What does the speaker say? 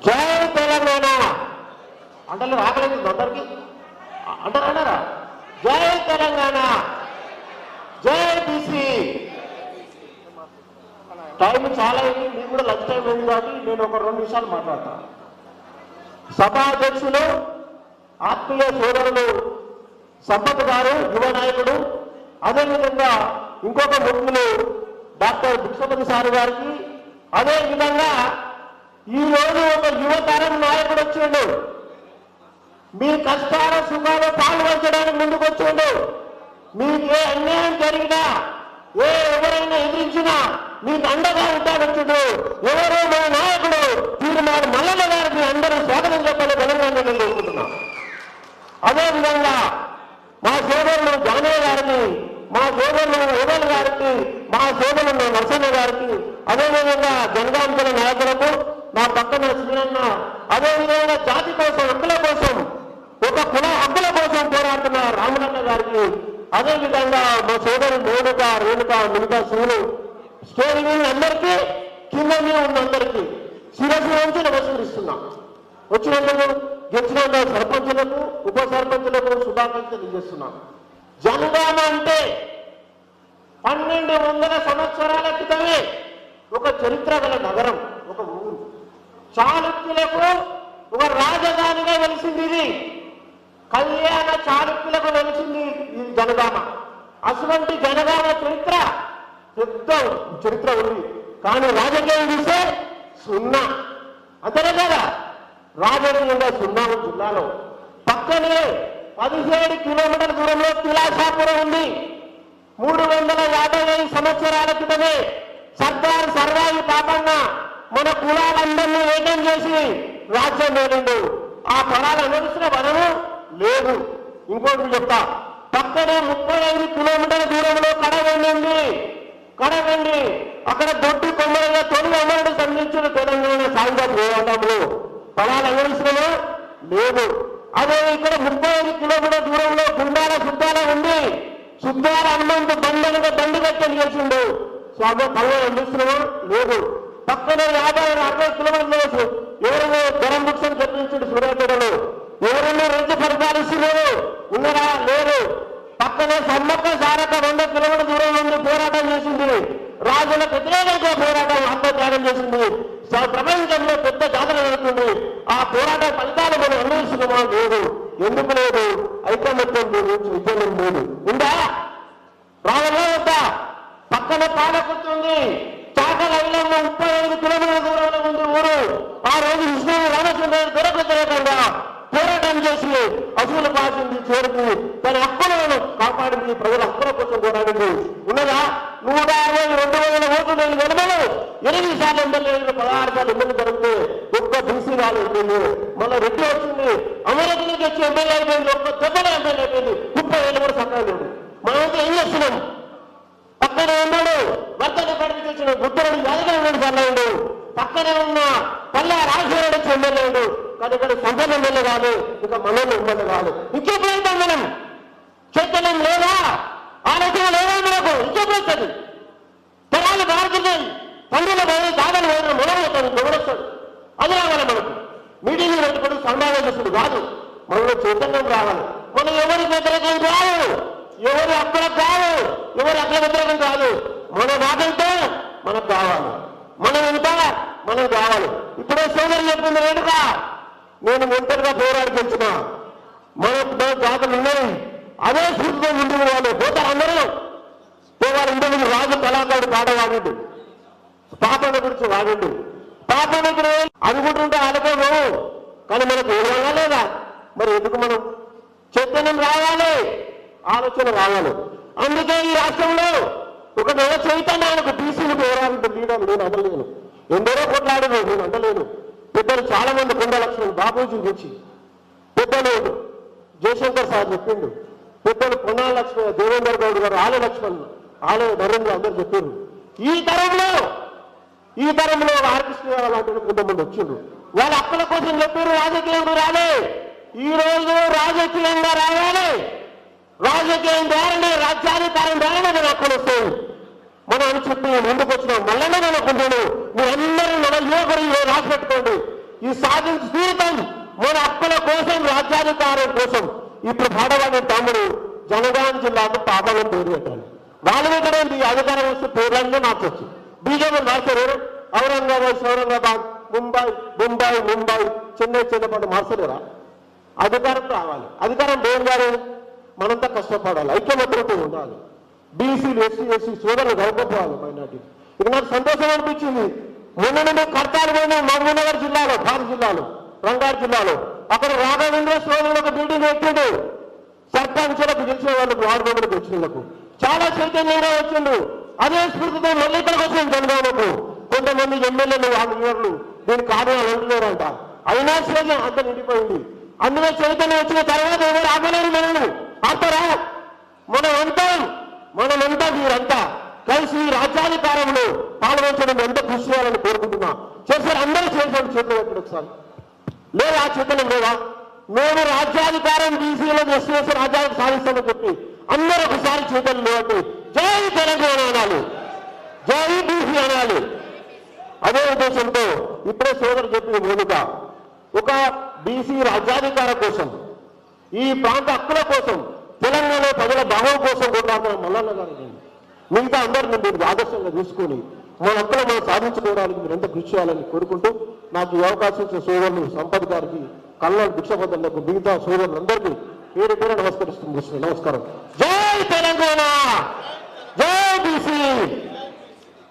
జై తెలంగాణ అంటే రాకలేదు అందరికి అంటారా? జై తెలంగాణ, జై బీసీ. టైం చాలా అయింది, మీకు కూడా లంచ్ టైం అయింది కాబట్టి నేను ఒక 2 నిమిషాలు మాట్లాడతాను. సభాధ్యక్షులు ఆత్మీయ సోదరులు సంపత్ గారు, యువ నాయకుడు, అదేవిధంగా ఇంకొక ముఖ్యులు డాక్టర్ భిక్షపతి సార్ గారికి, అదేవిధంగా ఈరోజు ఒక యువతరం నాయకుడు వచ్చిండు, మీ కష్టాల సుఖాలు పాల్గొనడానికి ముందుకు వచ్చిండు. మీకు ఏ అన్యాయం జరిగినా, ఎవరైనా ఎదిరించినా మీకు అండగా ఉంటాడొచ్చుడు ఎవరో మన నాయకుడు తీరుమాడు మల్లన్న గారికి అందరూ స్వాగతం చెప్పాలి తెలంగాణ కోరుకుంటున్నాం. అదేవిధంగా మా సోదరులు జానయ్య గారికి, మా సోదరులు ఓదల్ గారికి, మా సోదరులు నరసన్న గారికి, అదేవిధంగా జనగాంతుల నాయకులకు, నా పక్కన శ్రీరన్న, అదేవిధంగా జాతి కోసం, హక్కుల కోసం, ఒక కుల హక్కుల కోసం పోరాడుతున్న రామలన్న గారికి, అదేవిధంగా మా సోదరు రేణుక మిగతా సూలు స్టేరింగ్ అందరికీ, కింద ఉన్న అందరికీ శిరస్సు నుంచి నమస్కరిస్తున్నాం. వచ్చినందుకు గెలిచిన సర్పంచులకు, ఉప సర్పంచులకు శుభాకాంక్షలు తెలియజేస్తున్నాం. జనగామ అంటే 1200 సంవత్సరాల క్రితమే ఒక చరిత్ర గల నగరం, ఒక ఊరు. చాళుక్యులకు ఒక రాజధానిగా వెలిసింది ఇది. కళ్యాణ చాళుక్యులకు వెలిసింది ఈ జనగామ. అటువంటి జనగామ చరిత్ర పెద్ద చరిత్ర ఉంది. కానీ రాజకీయం చూస్తే సున్నా, అంతేనే కదా? రాజకీయంగా సున్నా జిల్లాలో పక్కనే 17 కిలోమీటర్ల దూరంలో కిలాసాపురం ఉంది. 355 సంవత్సరాల క్రితమే సర్దార్ సర్వాయి పాపన్న మన కులాలందరినీ ఏకం చేసి రాజ్యం వేలిండు. ఆ పొలాలు అనుభవించిన వనము లేదు. ఇంకోటి చెప్తా, పక్కనే 35 కిలోమీటర్ల దూరంలో కడవెండి ఉంది. కడవెండి అక్కడ దొడ్డి కొమ్మలుగా తొలి అమరుడు సంధించిన తెలంగాణ సాయుధ పోరాటంలో పొలాలు అనుభవించడము లేదు. అదే ఇక్కడ 35 కిలోమీటర్ల దూరంలో గుండాల సుద్దాల ఉంది. సుద్దాల హనుమంతు బండలుగా బండి కట్టని చేసిండు. స్వామి పల్లె అందిస్తున్నాము లేదు. పక్కనే 50-60 కిలోమీటర్లు ఎవరైనా ధరం బుక్స్ చెప్పించాడు సూర్యాపేటలో. ఎవరైనా రెండు పరిపాలిస్తున్నారు ఉన్నారా? లేరు. పక్కనే సమ్మక్క సారక్క 2 కిలోమీటర్ల దూరం నుండి పోరాటం చేసింది. రాజులకు వ్యతిరేకంగా పోరాటం ఆత్మత్యాగం చేసింది. ప్రపంచంలో పెద్ద జాతర జరుగుతుంది. ఆ పోరాట ఫలితాలు మనం అన్వేషిస్తున్నామా? లేదు. ఎందుకు లేదు? ఐకమత్యం గురించి విజయం లేదు. ఉందా? రావలే వద్దా? పక్కన పాలకుతుంది. చాకల ఇళ్లలో 35 కిలోమీటర్ల దూరంలో ఉంది ఊరు. ఆ రోజు విష్ణు రామచంద్రుడు వ్యతిరేకంగా పోరాటం చేసి అసూలు పాసింది, చేరుకు తన హక్కులను కాపాడింది, ప్రజల హక్కుల కోసం పోరాడింది. ఉన్నదా? 160-200 ఓట్లు నేను వెలుమలు 8 సార్లు ఎమ్మెల్యేలు, 16 సార్లు ఎమ్మెల్యే జరిగితే ఒక్క బీసీ వాళ్ళు అయిపోయింది. మళ్ళీ రెడ్డి వచ్చింది, అమరావతి నుంచి వచ్చి ఎమ్మెల్యే అయిపోయింది, ఒక్క దెబ్బలో ఎమ్మెల్యే అయిపోయింది. 30 ఏళ్ళు కూడా సక్కగా లేదు. మనమైతే ఏం చేస్తున్నాం? పక్కనే ఉన్నాడు వర్తన పరిధి తెచ్చిన బుద్ధుడు యాదగిరి ఉన్నాడు పర్లేదు. పక్కనే ఉన్న పల్లె రాజశేఖర వచ్చి ఎమ్మెల్యేడు. కానీ ఇక్కడ సంపద ఎమ్మెల్యే కాదు, ఇంకా మనల్ని ఎమ్మెల్యే కాదు. ఇంకెప్పుడు వెళ్తాం మనం? చైతన్యం లేదా? ఆలోచన లేదా మనకు? ఇంకెప్పుడు వస్తుంది? తరాలు మారుతున్నాయి. తండ్రుల పోయి దాదాలు పోయిన మొదలవుతాడు, ఎవడొస్తాడు? అది రావాలి మనకు. మీటింగ్లు పెట్టుకుని సమావేశం కాదు, మనలో చైతన్యం రావాలి. మనం ఎవరికి వ్యతిరేకం కాదు, ఎవరు అక్కలకు కాదు, ఎవరు అక్కడ వ్యతిరేకం కాదు. మన మాటంటే మనకు కావాలి, మనం ఎంత మనకు కావాలి. ఇప్పుడే సోదరు చెప్పింది రేణుక, నేను ఒంటరిగా పోరాడి పెంచిన మన జాతలు ఉన్నాయి. అదే సూర్యుతో ముందుకు వాళ్ళు పోతారు. అందరూ పోవాలి. ఇంతకుముందు రాజు కళాకారుడు పాట వాడండి, పాపన గురించి వాడండి. పాపన అనుకుంటుంటే అనుకోము, కానీ మనకు ఏమన్నా లేదా? మరి ఎందుకు మనం చైతన్యం రావాలి, ఆలోచన రావాలి. అందుకే ఈ రాష్ట్రంలో ఒక నెల చైతన్యానికి బీసీలు పోరాడుతూ లీడర్ నేను అనలేను. ఎందరో కొట్లాడిన నేను అనలేను. పెద్దలు చాలా మంది కొండ లక్ష్మణ్ బాబూజీ గురించి, పెద్దలు జయశంకర్ సార్ చెప్పిండు, పెద్దలు పొన్నాల లక్ష్మణ్, దేవేందర్ గౌడ్ గారు, ఆలయ లక్ష్మణ్, ఆలయ నరేంద్ర అందరూ చెప్పారు. ఈ తరంలో ఆర్కృష్ణ లాంటి కొంతమంది వచ్చిండ్రు. వాళ్ళ అక్కల కోసం చెప్పారు. రాజకీయంగా రాలే. ఈ రోజు రాజకీయంగా రావాలి. రాజకీయం ద్వారానే, రాజ్యాధికారం ద్వారానే మన హక్కులు వస్తాయి. మనం అని చెప్పి ముందుకు వచ్చినాం. మళ్ళీ అనుకుంటాడు మీరందరూ మన యువకులు రాసి పెట్టుకోండి. ఈ సాధించి తీరుతాం మన హక్కుల కోసం, రాజ్యాధికారం కోసం. ఇప్పుడు పాడవాడి తమ్ముడు జనగాం జిల్లాకు పాపలను పేరు పెట్టాలి. వాళ్ళు కూడా ఈ అధికారం వస్తే పేర్లన్నీ మార్చొచ్చు. బీజేపీ మార్చలేరు. ఔరంగాబాద్, ముంబై, చెన్నై, చిన్నపాటు మార్చలేరా? అధికారం రావాలి. అధికారం ఏం కాదు, మనంతా కష్టపడాలి, ఐక్యమత్యంతో ఉండాలి. బీసీలు, ఎస్సీ సోదరులు గౌరవపోవాలి. మైనార్టీ ఇది నాకు సంతోషం అనిపించింది. మొన్న కర్తాలు పోయిన మహబూబ్నగర్ జిల్లాలో, భారత జిల్లాలో, రంగారెడ్డి జిల్లాలో అక్కడ రాఘవేంద్ర స్వామి ఒక మీటింగ్ పెట్టిండు. సర్పంచులకు గెలిచిన వాళ్ళకు, వార్డు మెంబర్లకు గెలిచినలకు చాలా చైతన్యంగా వచ్చిండు. అదే స్ఫూర్తితో మళ్ళీ ఇక్కడికి వచ్చింది జనగామకు. కొంతమంది ఎమ్మెల్యేలు, వాళ్ళు దీని కార్యాలు అంటున్నారంట. అయినా సరే అంత నిండిపోయింది. అందులో చైతన్యం వచ్చిన తర్వాత ఎవరు ఆగలేరు. మనల్ని ఆడతారా? మనమంతా వీరంతా కలిసి రాజ్యాధికారంలో పాల్గొనడం ఎంత కృషి చేయాలని కోరుకుంటున్నా. చేశారు, అందరూ చేశారు. చేతులు పెట్టండి ఒకసారి. లేదా ఆ చైతన్యం లేదా? మేము రాజ్యాధికారం బీసీలో ఎస్సీ రాజ్యాధికారం సాధిస్తామని చెప్పి అందరూ ఒకసారి చేతులు లేవండి. జై తెలంగాణ అనాలి, జై బీసీ అనాలి. అదే ఉద్దేశంతో ఇప్పుడే సోదరు చెప్పిన వేదిక ఒక బీసీ రాజ్యాధికారం కోసం, ఈ ప్రాంత హక్కుల కోసం, తెలంగాణ ప్రజల భావం కోసం కొట్లాడుతున్న మల్లన్న గారు మిగతా అందరినీ మీరు ఆదర్శంగా తీసుకొని మన హక్కులు మనం సాధించుకోవడానికి మీరు ఎంత కృషి చేయాలని కోరుకుంటూ నాకు ఈ అవకాశం ఇచ్చిన సోదరులు సంపత్ గారికి, కల్లాడు భిక్షపతులకు, మిగతా సోదరులందరికీ పేరు పేరు నమస్కరిస్తుంది. నమస్కారం. జై తెలంగాణ, జై బీసీ.